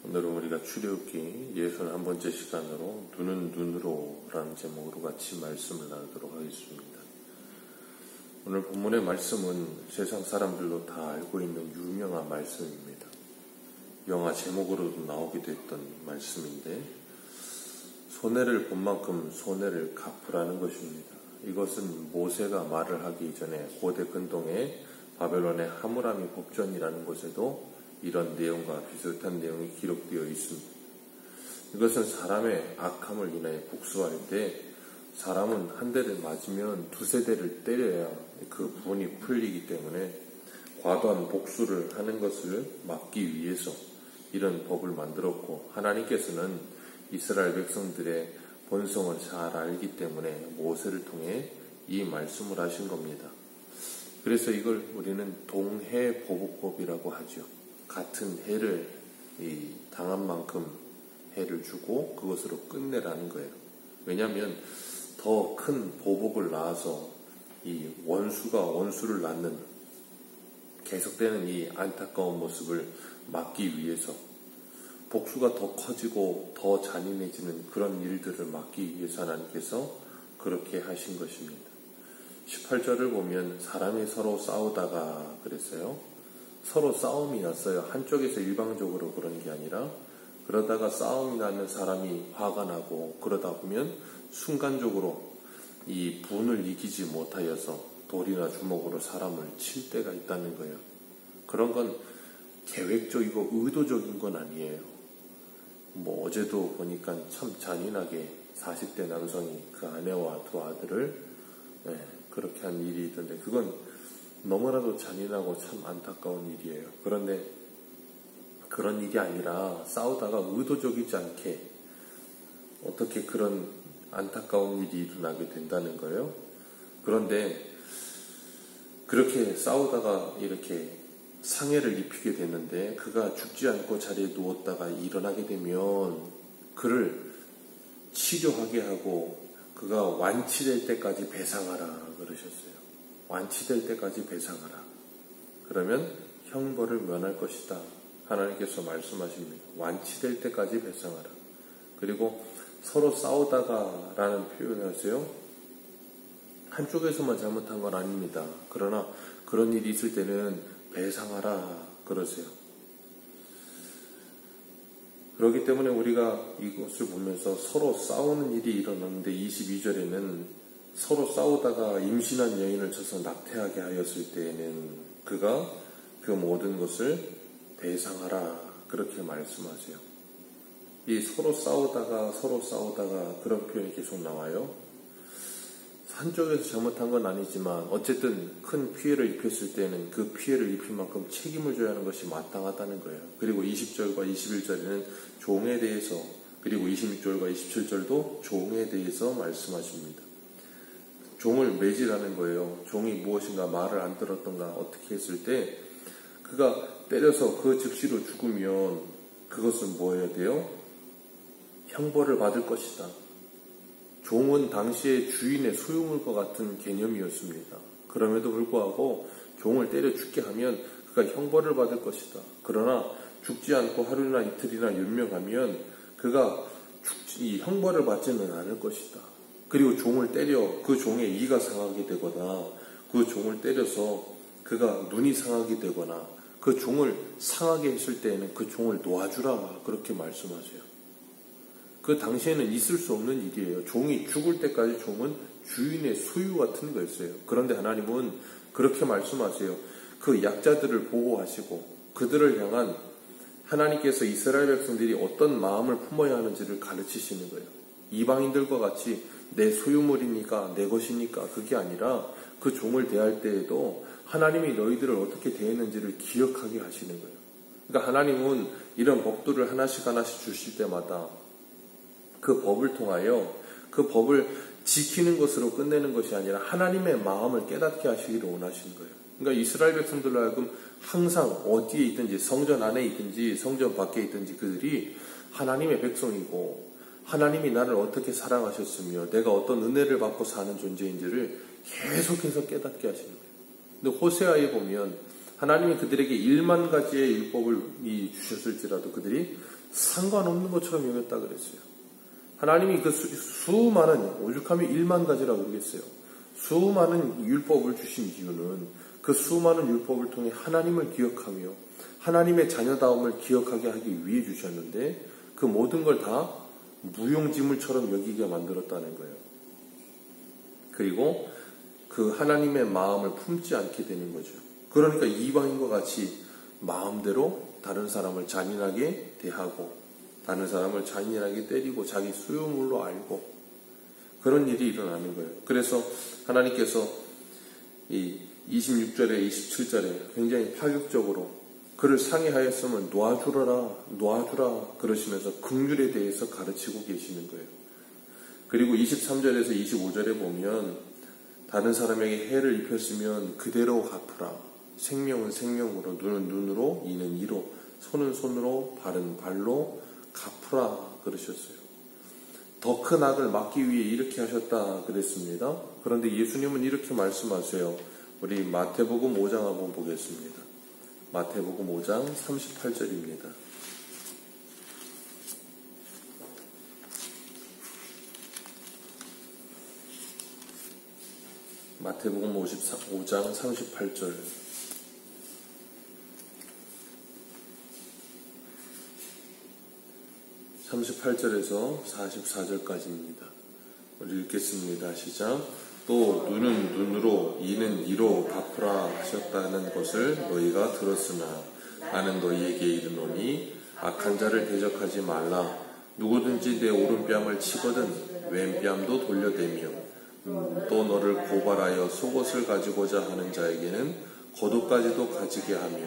오늘은 우리가 출애굽기 61번째 시간으로 눈은 눈으로 라는 제목으로 같이 말씀을 나누도록 하겠습니다. 오늘 본문의 말씀은 세상 사람들도 다 알고 있는 유명한 말씀입니다. 영화 제목으로도 나오기도 했던 말씀인데, 손해를 본 만큼 손해를 갚으라는 것입니다. 이것은 모세가 말을 하기 전에 고대 근동의 바벨론의 하무라비 법전이라는 곳에도 이런 내용과 비슷한 내용이 기록되어 있습니다. 이것은 사람의 악함을 인하여 복수할 때 사람은 한 대를 맞으면 두세 대를 때려야 그 분이 풀리기 때문에 과도한 복수를 하는 것을 막기 위해서 이런 법을 만들었고, 하나님께서는 이스라엘 백성들의 본성을 잘 알기 때문에 모세를 통해 이 말씀을 하신 겁니다. 그래서 이걸 우리는 동해보복법이라고 하죠. 같은 해를 당한 만큼 해를 주고 그것으로 끝내라는 거예요. 왜냐하면 더 큰 보복을 낳아서 이 원수가 원수를 낳는 계속되는 이 안타까운 모습을 막기 위해서, 복수가 더 커지고 더 잔인해지는 그런 일들을 막기 위해서 하나님께서 그렇게 하신 것입니다. 18절을 보면 사람이 서로 싸우다가 그랬어요. 서로 싸움이 났어요. 한쪽에서 일방적으로 그런 게 아니라, 그러다가 싸움이 나면 사람이 화가 나고, 그러다 보면 순간적으로 이 분을 이기지 못하여서 돌이나 주먹으로 사람을 칠 때가 있다는 거예요. 그런 건 계획적이고 의도적인 건 아니에요. 어제도 보니까 참 잔인하게 40대 남성이 그 아내와 두 아들을 그렇게 한 일이 있던데, 그건 너무나도 잔인하고 참 안타까운 일이에요. 그런데 그런 일이 아니라 싸우다가 의도적이지 않게 어떻게 그런 안타까운 일이 일어나게 된다는 거예요. 그런데 그렇게 싸우다가 이렇게 상해를 입히게 됐는데, 그가 죽지 않고 자리에 누웠다가 일어나게 되면 그를 치료하게 하고 그가 완치될 때까지 배상하라 그러셨어요. 완치될 때까지 배상하라. 그러면 형벌을 면할 것이다. 하나님께서 말씀하십니다. 완치될 때까지 배상하라. 그리고 서로 싸우다가 라는 표현을 하세요. 한쪽에서만 잘못한 건 아닙니다. 그러나 그런 일이 있을 때는 배상하라 그러세요. 그렇기 때문에 우리가 이것을 보면서 서로 싸우는 일이 일어났는데, 22절에는 서로 싸우다가 임신한 여인을 쳐서 낙태하게 하였을 때에는 그가 그 모든 것을 배상하라 그렇게 말씀하세요. 이 서로 싸우다가 그런 표현이 계속 나와요. 한쪽에서 잘못한 건 아니지만 어쨌든 큰 피해를 입혔을 때는 그 피해를 입힌 만큼 책임을 져야 하는 것이 마땅하다는 거예요. 그리고 20절과 21절에는 종에 대해서, 그리고 26절과 27절도 종에 대해서 말씀하십니다. 종을 매질하는 거예요. 종이 무엇인가 말을 안 들었던가 어떻게 했을 때 그가 때려서 그 즉시로 죽으면 그것은 뭐 해야 돼요? 형벌을 받을 것이다. 종은 당시에 주인의 소유물과 같은 개념이었습니다. 그럼에도 불구하고 종을 때려 죽게 하면 그가 형벌을 받을 것이다. 그러나 죽지 않고 하루나 이틀이나 연명하면 그가 이 형벌을 받지는 않을 것이다. 그리고 종을 때려 그 종의 이가 상하게 되거나, 그 종을 때려서 그가 눈이 상하게 되거나, 그 종을 상하게 했을 때에는 그 종을 놓아주라 그렇게 말씀하세요. 그 당시에는 있을 수 없는 일이에요. 종이 죽을 때까지 종은 주인의 소유 같은 거였어요. 그런데 하나님은 그렇게 말씀하세요. 그 약자들을 보호하시고 그들을 향한 하나님께서 이스라엘 백성들이 어떤 마음을 품어야 하는지를 가르치시는 거예요. 이방인들과 같이 내 소유물이니까 내 것이니까 그게 아니라, 그 종을 대할 때에도 하나님이 너희들을 어떻게 대했는지를 기억하게 하시는 거예요. 그러니까 하나님은 이런 법들을 하나씩 주실 때마다 그 법을 통하여 그 법을 지키는 것으로 끝내는 것이 아니라 하나님의 마음을 깨닫게 하시기를 원하시는 거예요. 그러니까 이스라엘 백성들로 하여금 항상 어디에 있든지, 성전 안에 있든지 성전 밖에 있든지 그들이 하나님의 백성이고, 하나님이 나를 어떻게 사랑하셨으며 내가 어떤 은혜를 받고 사는 존재인지를 계속해서 깨닫게 하시는 거예요. 근데 호세아에 보면 하나님이 그들에게 1만 가지의 율법을 주셨을지라도 그들이 상관없는 것처럼 여겼다 그랬어요. 하나님이 그 수많은, 오죽하면 1만 가지라고 그러겠어요. 수많은 율법을 주신 이유는 그 수많은 율법을 통해 하나님을 기억하며 하나님의 자녀다움을 기억하게 하기 위해 주셨는데 그 모든 걸 다 무용지물처럼 여기게 만들었다는 거예요. 그리고 그 하나님의 마음을 품지 않게 되는 거죠. 그러니까 이방인과 같이 마음대로 다른 사람을 잔인하게 대하고 다른 사람을 잔인하게 때리고 자기 소유물로 알고 그런 일이 일어나는 거예요. 그래서 하나님께서 이 26절에 27절에 굉장히 파격적으로 그를 상해하였으면 놓아주라 그러시면서 긍휼에 대해서 가르치고 계시는 거예요. 그리고 23절에서 25절에 보면 다른 사람에게 해를 입혔으면 그대로 갚으라. 생명은 생명으로, 눈은 눈으로, 이는 이로, 손은 손으로, 발은 발로 갚으라 그러셨어요. 더 큰 악을 막기 위해 이렇게 하셨다 그랬습니다. 그런데 예수님은 이렇게 말씀하세요. 우리 마태복음 5장 한번 보겠습니다. 마태복음 5장 38절입니다. 마태복음 5장 38절. (38절에서) (44절까지입니다) 우리 읽겠습니다. 시작. 또 눈은 눈으로 이는 이로 갚으라 하셨다는 것을 너희가 들었으나 나는 너희에게 이르노니 악한 자를 대적하지 말라. 누구든지 내 오른뺨을 치거든 왼뺨도 돌려대며 또 너를 고발하여 속옷을 가지고자 하는 자에게는 겉옷까지도 가지게 하며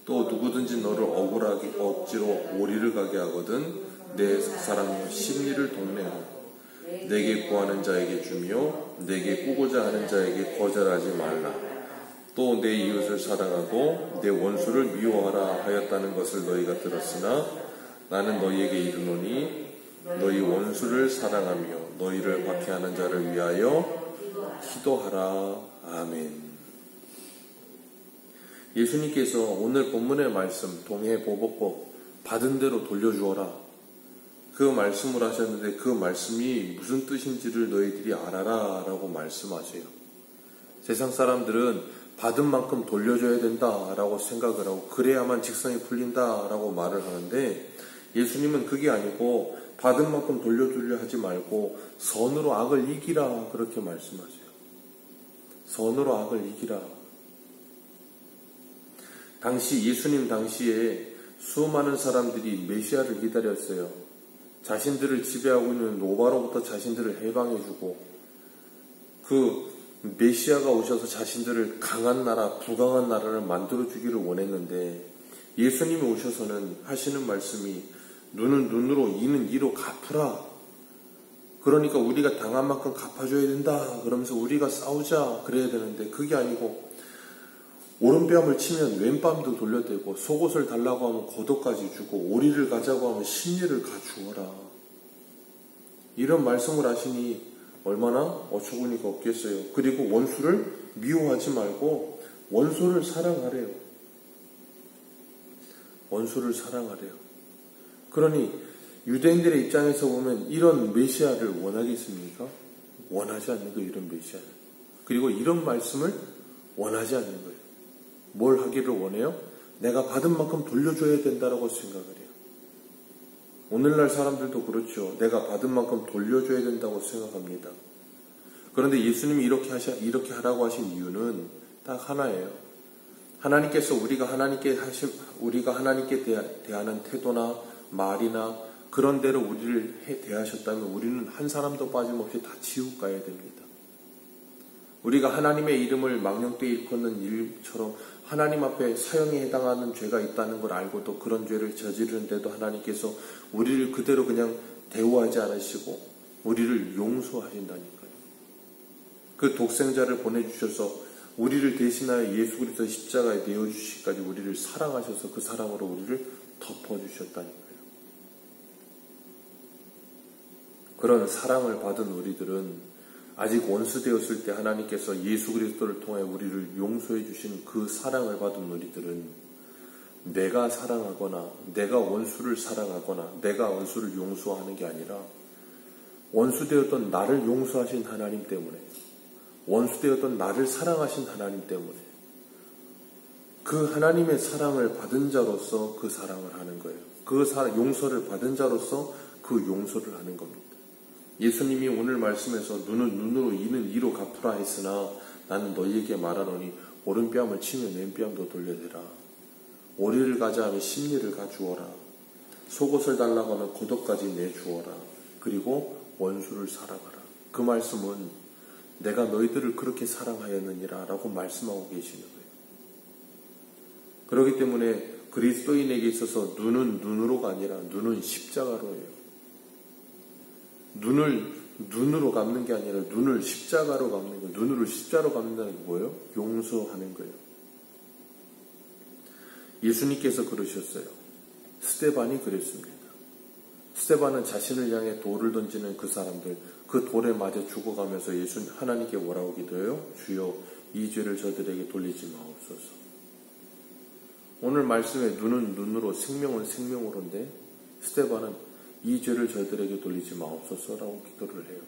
또 누구든지 너를 억울하게 억지로 오리를 가게 하거든 내 사랑 심리를 동네하라. 내게 구하는 자에게 주며 내게 꾸고자 하는 자에게 거절하지 말라. 또 내 이웃을 사랑하고 내 원수를 미워하라 하였다는 것을 너희가 들었으나 나는 너희에게 이르노니 너희 원수를 사랑하며 너희를 박해하는 자를 위하여 기도하라. 아멘. 예수님께서 오늘 본문의 말씀 동해보복법 받은 대로 돌려주어라 그 말씀을 하셨는데 그 말씀이 무슨 뜻인지를 너희들이 알아라 라고 말씀하세요. 세상 사람들은 받은 만큼 돌려줘야 된다 라고 생각을 하고 그래야만 직성이 풀린다 라고 말을 하는데 예수님은 그게 아니고 받은 만큼 돌려주려 하지 말고 선으로 악을 이기라 그렇게 말씀하세요. 선으로 악을 이기라. 예수님 당시에 수많은 사람들이 메시아를 기다렸어요. 자신들을 지배하고 있는 노바로부터 자신들을 해방해주고 그 메시아가 오셔서 자신들을 강한 나라, 부강한 나라를 만들어주기를 원했는데 예수님이 오셔서는 하시는 말씀이 눈은 눈으로 이는 이로 갚으라. 그러니까 우리가 당한 만큼 갚아줘야 된다. 그러면서 우리가 싸우자 그래야 되는데 그게 아니고 오른뺨을 치면 왼뺨도 돌려대고 속옷을 달라고 하면 겉옷까지 주고 오리를 가자고 하면 심리를 가주어라. 이런 말씀을 하시니 얼마나 어처구니가 없겠어요. 그리고 원수를 미워하지 말고 원수를 사랑하래요. 원수를 사랑하래요. 그러니 유대인들의 입장에서 보면 이런 메시아를 원하겠습니까? 원하지 않는 거예요. 이런 메시아를. 그리고 이런 말씀을 원하지 않는 거예요. 뭘 하기를 원해요? 내가 받은 만큼 돌려줘야 된다라고 생각을 해요. 오늘날 사람들도 그렇죠. 내가 받은 만큼 돌려줘야 된다고 생각합니다. 그런데 예수님이 이렇게 하라고 하신 이유는 딱 하나예요. 하나님께서 우리가 하나님께 대하는 태도나 말이나 그런 대로 우리를 대하셨다면 우리는 한 사람도 빠짐없이 다 지옥 가야 됩니다. 우리가 하나님의 이름을 망령되이 일컫는 일처럼 하나님 앞에 사형에 해당하는 죄가 있다는 걸 알고도 그런 죄를 저지르는데도 하나님께서 우리를 그대로 그냥 대우하지 않으시고 우리를 용서하신다니까요. 그 독생자를 보내주셔서 우리를 대신하여 예수 그리스도 십자가에 내어주시기까지 우리를 사랑하셔서 그 사랑으로 우리를 덮어주셨다니까요. 그런 사랑을 받은 우리들은 아직 원수 되었을 때 하나님께서 예수 그리스도를 통해 우리를 용서해 주신 그 사랑을 받은 우리들은 내가 사랑하거나 내가 원수를 사랑하거나 내가 원수를 용서하는 게 아니라 원수 되었던 나를 용서하신 하나님 때문에, 원수 되었던 나를 사랑하신 하나님 때문에 그 하나님의 사랑을 받은 자로서 그 사랑을 하는 거예요. 그 용서를 받은 자로서 그 용서를 하는 겁니다. 예수님이 오늘 말씀에서 눈은 눈으로 이는 이로 갚으라 했으나 나는 너희에게 말하노니 오른뺨을 치면 왼뺨도 돌려대라. 오리를 가자 하면 십리를 가주어라. 속옷을 달라고 하면 겉옷까지 내주어라. 그리고 원수를 사랑하라. 그 말씀은 내가 너희들을 그렇게 사랑하였느니라 라고 말씀하고 계시는 거예요. 그렇기 때문에 그리스도인에게 있어서 눈은 눈으로가 아니라 눈은 십자가로예요. 눈을 눈으로 갚는 게 아니라 눈을 십자가로 갚는 거예요. 눈으로 십자로 갚는다는 게 뭐예요? 용서하는 거예요. 예수님께서 그러셨어요. 스데반이 그랬습니다. 스데반은 자신을 향해 돌을 던지는 그 사람들, 그 돌에 맞아 죽어가면서 하나님께 뭐라고 기도해요? 주여 이 죄를 저들에게 돌리지 마옵소서. 오늘 말씀에 눈은 눈으로 생명은 생명으로인데 스데반은 이 죄를 저들에게 돌리지 마옵소서라고 기도를 해요.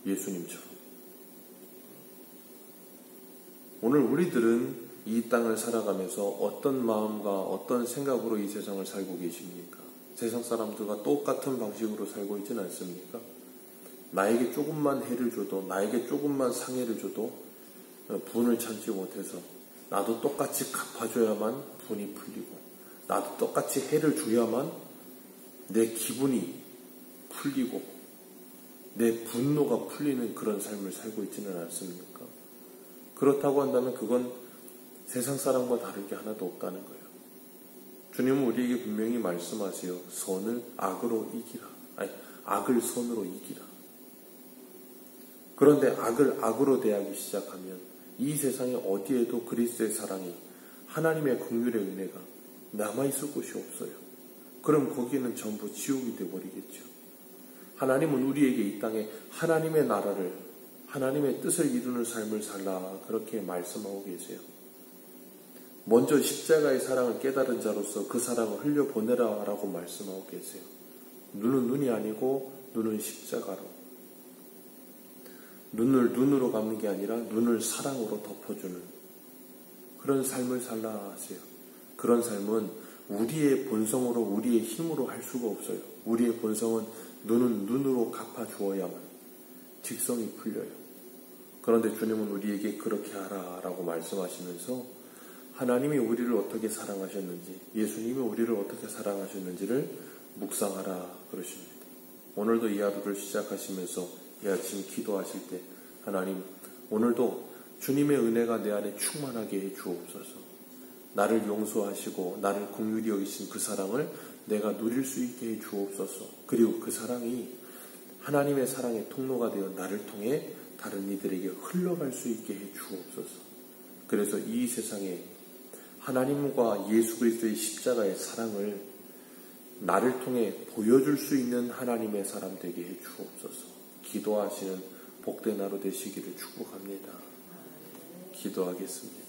예수님처럼. 오늘 우리들은 이 땅을 살아가면서 어떤 마음과 어떤 생각으로 이 세상을 살고 계십니까? 세상 사람들과 똑같은 방식으로 살고 있지는 않습니까? 나에게 조금만 해를 줘도, 나에게 조금만 상해를 줘도 분을 참지 못해서 나도 똑같이 갚아줘야만 분이 풀리고, 나도 똑같이 해를 줘야만 내 기분이 풀리고 내 분노가 풀리는 그런 삶을 살고 있지는 않습니까? 그렇다고 한다면 그건 세상 사람과 다를 게 하나도 없다는 거예요. 주님은 우리에게 분명히 말씀하세요. 선을 악으로 이기라. 악을 선으로 이기라. 그런데 악을 악으로 대하기 시작하면 이 세상에 어디에도 그리스도의 사랑이, 하나님의 긍휼의 은혜가 남아있을 곳이 없어요. 그럼 거기는 전부 지옥이 되어버리겠죠. 하나님은 우리에게 이 땅에 하나님의 나라를, 하나님의 뜻을 이루는 삶을 살라 그렇게 말씀하고 계세요. 먼저 십자가의 사랑을 깨달은 자로서 그 사랑을 흘려보내라 라고 말씀하고 계세요. 눈은 눈이 아니고 눈은 십자가로, 눈을 눈으로 갚는 게 아니라 눈을 사랑으로 덮어주는 그런 삶을 살라 하세요. 그런 삶은 우리의 본성으로, 우리의 힘으로 할 수가 없어요. 우리의 본성은 눈은 눈으로 갚아주어야만 직성이 풀려요. 그런데 주님은 우리에게 그렇게 하라 라고 말씀하시면서 하나님이 우리를 어떻게 사랑하셨는지, 예수님이 우리를 어떻게 사랑하셨는지를 묵상하라 그러십니다. 오늘도 이 하루를 시작하시면서 이 아침 기도하실 때 하나님, 오늘도 주님의 은혜가 내 안에 충만하게 해 주옵소서. 나를 용서하시고 나를 긍휼히 여기신 그 사랑을 내가 누릴 수 있게 해 주옵소서. 그리고 그 사랑이 하나님의 사랑의 통로가 되어 나를 통해 다른 이들에게 흘러갈 수 있게 해 주옵소서. 그래서 이 세상에 하나님과 예수 그리스도의 십자가의 사랑을 나를 통해 보여줄 수 있는 하나님의 사람 되게 해 주옵소서. 기도하시는 복된 하루 되시기를 축복합니다. 기도하겠습니다.